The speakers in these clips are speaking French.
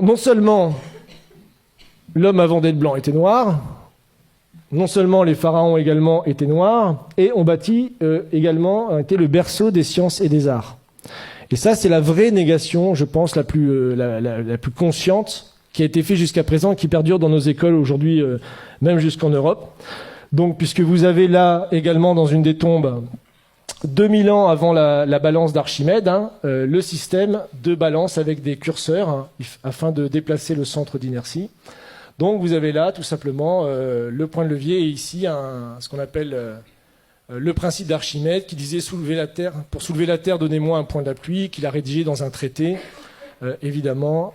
Non seulement l'homme avant d'être blanc était noir, non seulement les pharaons également étaient noirs, et ont bâti également, été le berceau des sciences et des arts. Et ça, c'est la vraie négation, je pense, la plus consciente, qui a été faite jusqu'à présent, qui perdure dans nos écoles aujourd'hui, même jusqu'en Europe. Donc, puisque vous avez là également dans une des tombes, 2000 ans avant la balance d'Archimède, le système de balance avec des curseurs afin de déplacer le centre d'inertie. Donc vous avez là tout simplement le point de levier et ici ce qu'on appelle le principe d'Archimède qui disait pour soulever la Terre, donnez-moi un point d'appui, qu'il a rédigé dans un traité, évidemment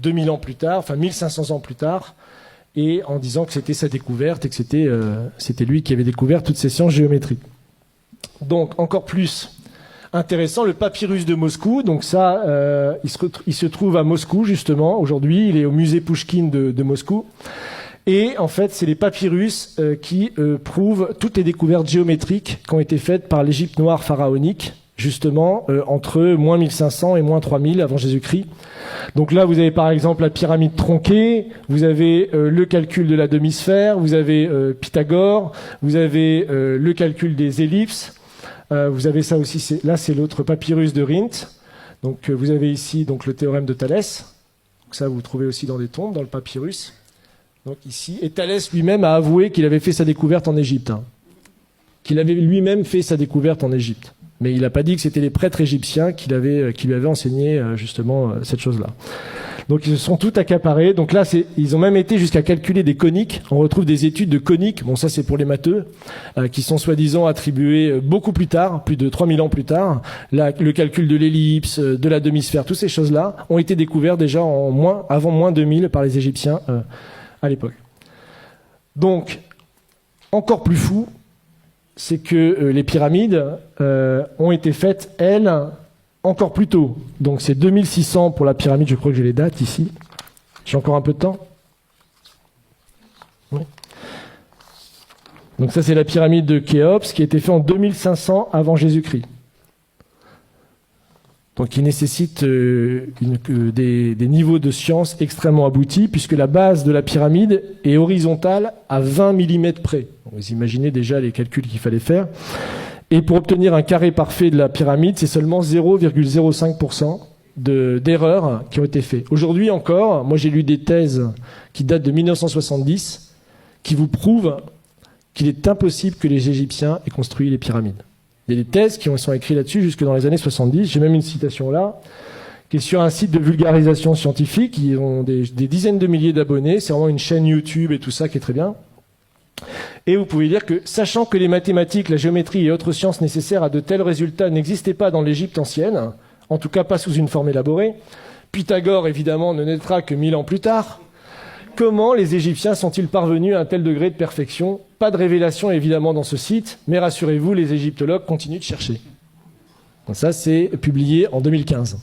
2000 ans plus tard, enfin 1500 ans plus tard, et en disant que c'était sa découverte et que c'était lui qui avait découvert toutes ces sciences géométriques. Donc, encore plus intéressant, le papyrus de Moscou. Donc ça, il se trouve à Moscou, justement, aujourd'hui. Il est au musée Pouchkine de Moscou. Et en fait, c'est les papyrus qui prouvent toutes les découvertes géométriques qui ont été faites par l'Égypte noire pharaonique, justement, entre moins 1500 et moins 3000 avant Jésus-Christ. Donc là, vous avez par exemple la pyramide tronquée, vous avez le calcul de la demi-sphère, vous avez Pythagore, vous avez le calcul des ellipses, vous avez ça aussi, là c'est l'autre papyrus de Rhind. Donc vous avez ici donc, le théorème de Thalès. Donc, ça vous trouvez aussi dans des tombes, dans le papyrus. Donc ici, et Thalès lui-même a avoué qu'il avait fait sa découverte en Égypte. Qu'il avait lui-même fait sa découverte en Égypte. Mais il n'a pas dit que c'était les prêtres égyptiens qui lui avaient enseigné justement cette chose-là. Donc ils se sont tout accaparés. Donc là, ils ont même été jusqu'à calculer des coniques. On retrouve des études de coniques. Bon, ça c'est pour les matheux, qui sont soi-disant attribuées beaucoup plus tard, plus de 3000 ans plus tard. Là, le calcul de l'ellipse, de la demi-sphère, toutes ces choses-là ont été découvertes déjà avant moins 2000 par les Égyptiens à l'époque. Donc, encore plus fou, c'est que les pyramides ont été faites, elles, encore plus tôt. Donc c'est 2600 pour la pyramide, je crois que j'ai les dates ici. J'ai encore un peu de temps. Oui. Donc ça c'est la pyramide de Khéops qui a été faite en 2500 avant Jésus-Christ. Donc qui nécessite des niveaux de science extrêmement aboutis puisque la base de la pyramide est horizontale à 20 mm près. Vous imaginez déjà les calculs qu'il fallait faire. Et pour obtenir un carré parfait de la pyramide, c'est seulement 0,05% d'erreurs qui ont été faites. Aujourd'hui encore, moi j'ai lu des thèses qui datent de 1970 qui vous prouvent qu'il est impossible que les Égyptiens aient construit les pyramides. Il y a des thèses qui sont écrites là-dessus jusque dans les années 70. J'ai même une citation là, qui est sur un site de vulgarisation scientifique. Ils ont des dizaines de milliers d'abonnés. C'est vraiment une chaîne YouTube et tout ça qui est très bien. Et vous pouvez dire que, sachant que les mathématiques, la géométrie et autres sciences nécessaires à de tels résultats n'existaient pas dans l'Égypte ancienne, en tout cas pas sous une forme élaborée, Pythagore évidemment ne naîtra que 1000 ans plus tard, comment les Égyptiens sont-ils parvenus à un tel degré de perfection? Pas de révélation évidemment dans ce site, mais rassurez-vous, les égyptologues continuent de chercher. Donc ça, c'est publié en 2015.